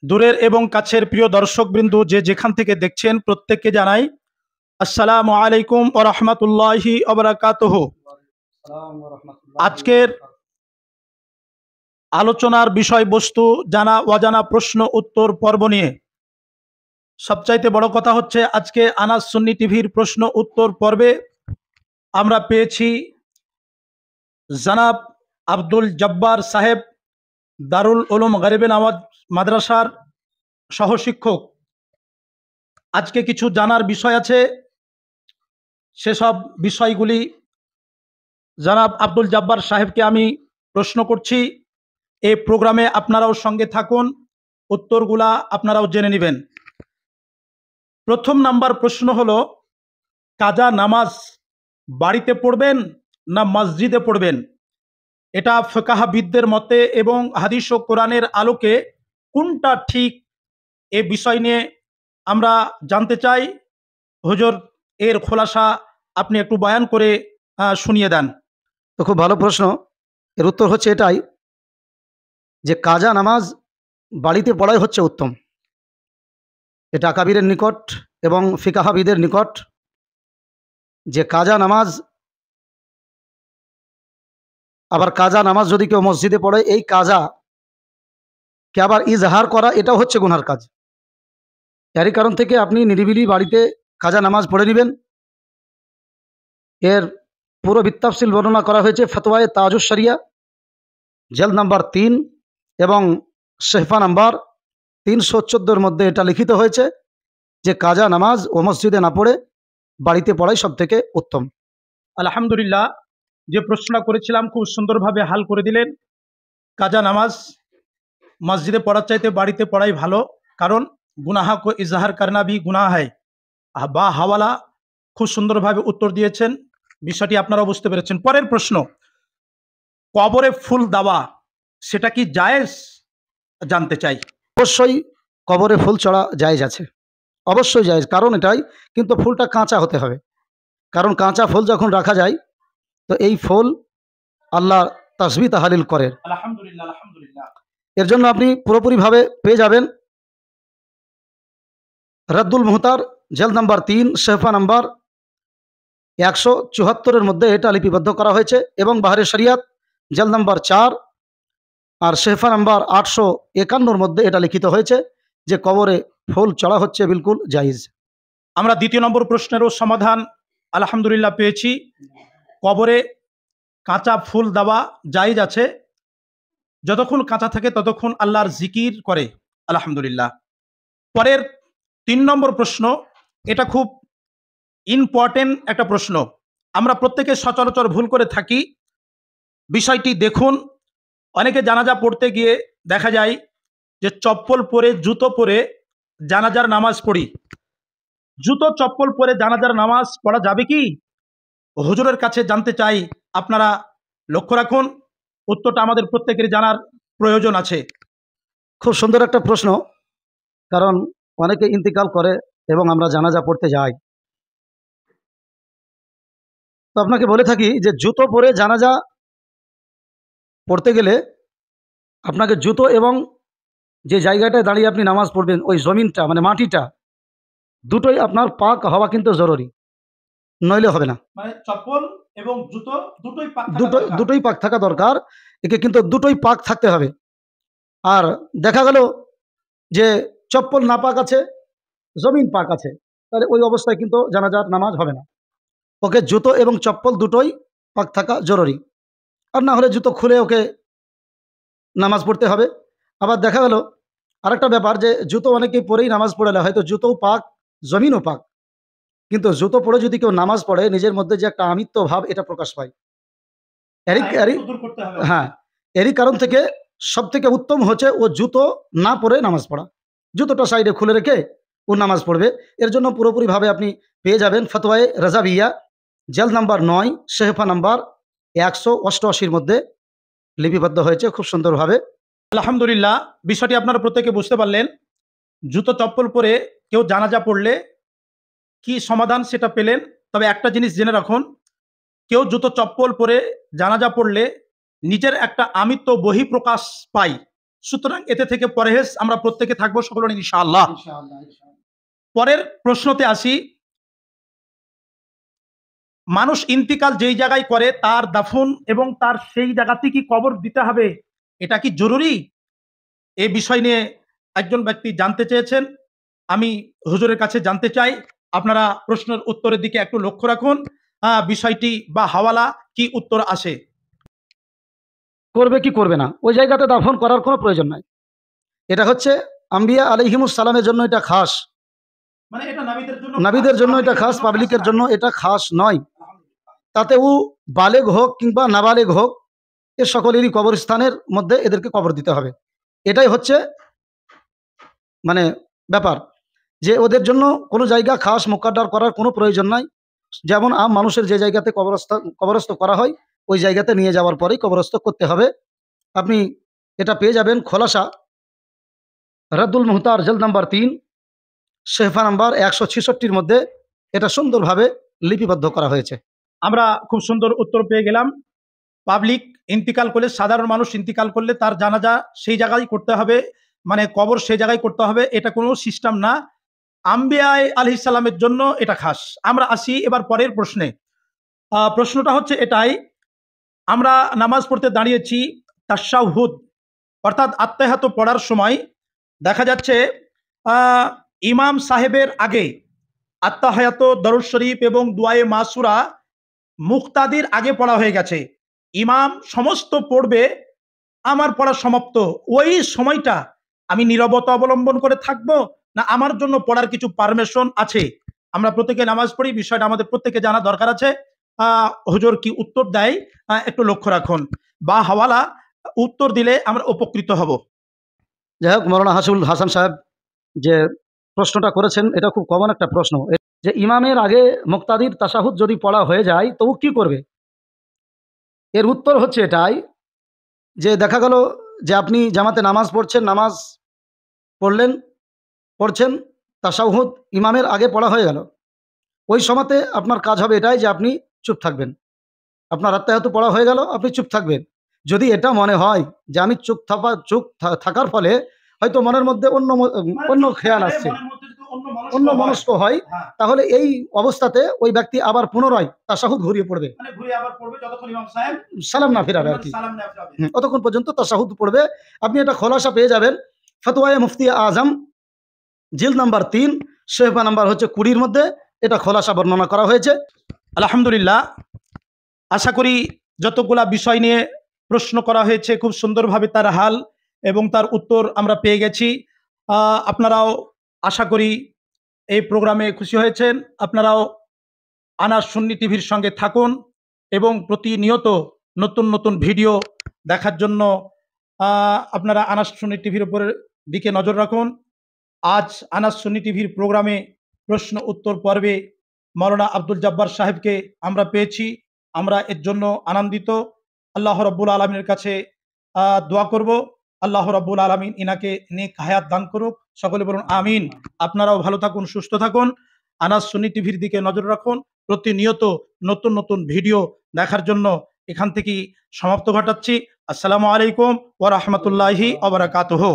দূরের এবং কাছের প্রিয় দর্শকবৃন্দ যে যেখান থেকে দেখছেন প্রত্যেককে জানাই আসসালামু আলাইকুম ওয়া রাহমাতুল্লাহি ওয়া বারাকাতুহু। আজকের আলোচনার বিষয়বস্তু জানা অজানা প্রশ্ন উত্তর পর্ব নিয়ে। সবচাইতে বড় কথা হচ্ছে আজকে আনাস সুন্নি টিভির প্রশ্ন উত্তর পর্বে আমরা পেয়েছি জনাব আব্দুল জব্বার সাহেব, দারুল উলুম গরিবে নওয়াজ মাদ্রাসার সহশিক্ষক। আজকে কিছু জানার বিষয় আছে, সেসব বিষয়গুলি জনাব আব্দুল জব্বার সাহেবকে আমি প্রশ্ন করছি। এই প্রোগ্রামে আপনারাও সঙ্গে থাকুন, উত্তরগুলা আপনারাও জেনে নেবেন। প্রথম নাম্বার প্রশ্ন হলো, কাজা নামাজ বাড়িতে পড়বেন না মসজিদে পড়বেন? এটা ফিকহাবিদদের মতে এবং হাদিস ও কোরআনের আলোকে কোনটা ঠিক, এ বিষয় নিয়ে আমরা জানতে চাই। হুজুর, এর খোলাসা আপনি একটু বয়ান করে শুনিয়ে দেন। তো খুব ভালো প্রশ্ন। এর উত্তর হচ্ছে এটাই যে কাজা নামাজ বাড়িতে পড়াই হচ্ছে উত্তম। এটা আকাবিরের নিকট এবং ফিকাহাবিদের নিকট যে কাজা নামাজ, আবার কাজা নামাজ যদি কেউ মসজিদে পড়ে, এই কাজা কে আবার ইজহার করা, এটাও হচ্ছে গুনার কাজ। এরই কারণ থেকে আপনি নিরিবিলি বাড়িতে কাজা নামাজ পড়ে নেবেন। এর পুরো বিত্তাফসিল বর্ণনা করা হয়েছে ফতোয়ায়ে তাজুস শরিয়া জেলদ নাম্বার 3 এবং সেহফা নাম্বার 314 মধ্যে এটা লিখিত হয়েছে যে কাজা নামাজ ও মসজিদে না পড়ে বাড়িতে পড়াই সব থেকে উত্তম। আলহামদুলিল্লাহ, যে প্রশ্নটা করেছিলাম খুব সুন্দরভাবে হাল করে দিলেন। কাজা নামাজ মসজিদে পড়ার চাইতে বাড়িতে পড়াই ভালো, কারণ গুনাহ কো ইজহার করনা ভি গুনাহ হয়। বা হাওয়ালা খুব সুন্দরভাবে উত্তর দিয়েছেন, বিষয়টি আপনারা বুঝতে পেরেছেন। পরের প্রশ্ন, কবরে ফুল দেওয়া সেটা কি জায়েজ জানতে চাই। অবশ্যই কবরে ফুল চড়া জায়েজ আছে, অবশ্যই জায়েজ। কারণ এটাই, কিন্তু ফুলটা কাঁচা হতে হবে। কারণ কাঁচা ফুল যখন রাখা যায় তো এই ফুল আল্লাহ তাসবিহ তাহলিল করেন। আলহামদুলিল্লাহ, আলহামদুলিল্লাহ। এর জন্য আপনি পুরোপুরিভাবে পেয়ে যাবেন রদ্দুল মুহতার জেলদ নাম্বার 3 সেহফা নাম্বার 174 মধ্যে এটা লিপিবদ্ধ করা হয়েছে, এবং বাহারে শরিয়াত জেলদ নাম্বার 4 আর সেহফা নাম্বার 851 মধ্যে এটা লিখিত হয়েছে যে কবরে ফুল চড়া হচ্ছে বিলকুল জায়েজ। আমরা দ্বিতীয় নম্বর প্রশ্নেরও সমাধান আলহামদুলিল্লাহ পেয়েছি। কবরে কাঁচা ফুল দেওয়া জায়েজ আছে, যতক্ষণ কাঁচা থাকে ততক্ষণ আল্লাহর জিকির করে। আলহামদুলিল্লাহ। পরের 3 নম্বর প্রশ্ন, এটা খুব ইম্পর্টেন্ট একটা প্রশ্ন, আমরা প্রত্যেকে সচরাচর ভুল করে থাকি। বিষয়টি দেখুন, অনেকে জানাজা পড়তে গিয়ে দেখা যায় যে চপ্পল পরে জুতো পরে জানাজার নামাজ পড়ি। জুতো চপ্পল পরে জানাজার নামাজ পড়া যাবে কি? হুজুরের কাছে জানতে চাই, আপনারা লক্ষ্য রাখুন, উত্তরটা আমাদের প্রত্যেকের জানার প্রয়োজন আছে। খুব সুন্দর একটা প্রশ্ন, কারণ অনেকে ইন্তিকাল করে এবং আমরা জানাজা পড়তে যাই। তো আপনাকে বলে থাকি যে জুতো পরে জানাজা পড়তে গেলে আপনাকে জুতো এবং যে জায়গাটায় দাঁড়িয়ে আপনি নামাজ পড়বেন ওই জমিনটা মানে মাটিটা দুটোই আপনার পাক হওয়া কিন্তু জরুরি, নইলে হবে না। মানে চপ্পল এবং জুতো দুটোই দুটোই পাক থাকা দরকার। একে কিন্তু দুটোই পাক থাকতে হবে। আর দেখা গেল যে চপ্পল না পাক আছে, জমিন পাক আছে, তাহলে ওই অবস্থায় কিন্তু জানাজার নামাজ হবে না। ওকে জুতো এবং চপ্পল দুটোই পাক থাকা জরুরি, আর না হলে জুতো খুলে ওকে নামাজ পড়তে হবে। আবার দেখা গেল আরেকটা ব্যাপার, যে জুতো অনেকেই পরেই নামাজ পড়ালে হয়তো জুতোও পাক জমিনও পাক, কিন্তু জুতো পরে যদি কেউ নামাজ পড়ে নিজের মধ্যে যে একটা আমিত্ব ভাব এটা প্রকাশ পায়। হ্যাঁ, এরই কারণ থেকে সব থেকে উত্তম হচ্ছে ও জুতো না পরে নামাজ পড়া, জুতোটা সাইডে খুলে রেখে ও নামাজ পড়বে। এর জন্য পুরোপুরিভাবে আপনি পেয়ে যাবেন ফতোয়ায়ে রাজাবিয়া জেলদ নাম্বার 9 সেহফা নাম্বার 188 মধ্যে লিপিবদ্ধ হয়েছে খুব সুন্দরভাবে। আলহামদুলিল্লাহ, বিষয়টি আপনারা প্রত্যেকে বুঝতে পারলেন। জুতো চপ্পল পরে কেউ জানাজা পড়লে কি সমাধান সেটা পেলেন। তবে একটা জিনিস জেনে রাখুন, কেউ জুতো চপ্পল পরে জানাজা পড়লে নিজের একটা আমিত্ব বহিঃপ্রকাশ পায়। সুতরাং এতে থেকে পরহেজ আমরা প্রত্যেকে থাকবো সকলের ইনশাআল্লাহ। পরের প্রশ্নতে আসি, মানুষ ইন্তিকাল যেই জায়গায় করে তার দাফন এবং তার সেই জায়গাতে কি কবর দিতে হবে, এটা কি জরুরি? এই বিষয় নিয়ে একজন ব্যক্তি জানতে চেয়েছেন। আমি হুজুরের কাছে জানতে চাই, আপনারা প্রশ্নের উত্তরের দিকে একটু লক্ষ্য রাখুন, বিষয়টি বা হাওয়ালা কি উত্তর আসে। করবে কি করবে না, ওই জায়গাতে দাফন করার কোনো প্রয়োজন নাই। এটা হচ্ছে আম্বিয়া আলাইহিমুস সালামের জন্য এটা খাস, মানে এটা নাবিদের জন্য এটা খাস, পাবলিকের জন্য এটা খাস নয়। তাতে ও বালেগ হোক কিংবা নাবালেগ হোক, এ সকলেরই কবরস্থানের মধ্যে এদেরকে কবর দিতে হবে। এটাই হচ্ছে মানে ব্যাপার, যে ওদের জন্য কোনো জায়গা খাস মোকাদ্দার করার কোনো প্রয়োজন নাই। যেমন মানুষের যে জায়গাতে কবরস্থ করা হয় ওই জায়গাতে নিয়ে যাওয়ার পরেই কবরস্থ করতে হবে। আপনি এটা পেয়ে যাবেন খোলাসা রাদ্দুল মুহতার জেল নাম্বার 3 শেফা নাম্বার 166-র মধ্যে এটা সুন্দরভাবে লিপিবদ্ধ করা হয়েছে। আমরা খুব সুন্দর উত্তর পেয়ে গেলাম। পাবলিক ইন্তিকাল করলে, সাধারণ মানুষ ইন্তিকাল করলে তার জানাজা সেই জায়গায় করতে হবে, মানে কবর সেই জায়গায় করতে হবে, এটা কোনো সিস্টেম না। আম্বিয়া আলাইহিস সালামের জন্য এটা খাস। আমরা আসি এবার পরের প্রশ্নে। প্রশ্নটা হচ্ছে এটাই, আমরা নামাজ পড়তে দাঁড়িয়েছি, তাশাহুদ অর্থাৎ আত্তাহিয়াত পড়ার সময় দেখা যাচ্ছে ইমাম সাহেবের আগে আত্তাহিয়াত, দরুদ শরীফ এবং দুআয়ে মাসুরা মুক্তাদির আগে পড়া হয়ে গেছে। ইমাম সমস্ত পড়বে, আমার পড়া সমাপ্ত, ওই সময়টা আমি নীরবতা অবলম্বন করে থাকবো, না আমার জন্য পড়ার কিছু পারমিশন আছে? আমরা প্রত্যেকে নামাজ পড়ি, বিষয়টা আমাদের প্রত্যেকে জানা দরকার আছে। হুজুর কি উত্তর দেয় একটু লক্ষ্য রাখুন, বা হাওয়ালা উত্তর দিলে আমরা উপকৃত হব। যাই হোক, মৌলানা হাসান সাহেব যে প্রশ্নটা করেছেন এটা খুব কমন একটা প্রশ্ন, যে ইমামের আগে মুক্তাদির তাশাহুদ যদি পড়া হয়ে যায় তো ও কি করবে। এর উত্তর হচ্ছে এটাই, যে দেখা গেল যে আপনি জামাতে নামাজ পড়ছেন, তাশাহুদ ইমামের আগে পড়া হয়ে গেল, ওই সময়তে আপনার কাজ হবে এটাই যে আপনি চুপ থাকবেন। আপনার আত্মাহিয়াত পড়া হয়ে গেল, আপনি চুপ থাকবেন। যদি এটা মনে হয় যে আমি চুপ থাকার ফলে হয়তো মনের মধ্যে অন্য খেয়াল আসছে, অন্য মনস্ক হয়, তাহলে এই অবস্থাতে ওই ব্যক্তি আবার পুনরায় তাশাহুদ ঘুরিয়ে পড়বে, সালাম না ফিরাবে আর কি, অতক্ষণ পর্যন্ত তাশাহুদ পড়বে। আপনি এটা খোলাসা পেয়ে যাবেন ফতোয়ায়ে মুফতি আজম জিলদ নাম্বার 3 শেফা নাম্বার হচ্ছে 20-র মধ্যে এটা খোলাসা বর্ণনা করা হয়েছে। আলহামদুলিল্লাহ, আশা করি যতগুলা বিষয় নিয়ে প্রশ্ন করা হয়েছে খুব সুন্দরভাবে তার হাল এবং তার উত্তর আমরা পেয়ে গেছি। আপনারাও আশা করি এই প্রোগ্রামে খুশি হয়েছেন। আপনারাও আনাস সুন্নি টিভির সঙ্গে থাকুন এবং প্রতিনিয়ত নতুন নতুন ভিডিও দেখার জন্য আপনারা আনাস সুন্নি টিভির উপরের দিকে নজর রাখুন। আজ আনাস সুন্নি টিভির প্রোগ্রামে প্রশ্ন উত্তর পর্বে মৌলানা আব্দুল জব্বার সাহেবকে আমরা পেয়েছি, আমরা এর জন্য আনন্দিত। আল্লাহ রাব্বুল আলামিনের কাছে দোয়া করব, আল্লাহ রাব্বুল আলামিন ইনাকে নেক হায়াত দান করুক। সকলে বলুন আমিন। আপনারাও ভালো থাকুন, সুস্থ থাকুন, আনাস সুন্নি টিভির দিকে নজর রাখুন। প্রতিনিয়ত নতুন নতুন ভিডিও দেখার জন্য এখান থেকেই সমাপ্ত ঘটাচ্ছি। আসসালামু আলাইকুম ওয়া রাহমাতুল্লাহি ওয়া বারাকাতুহু।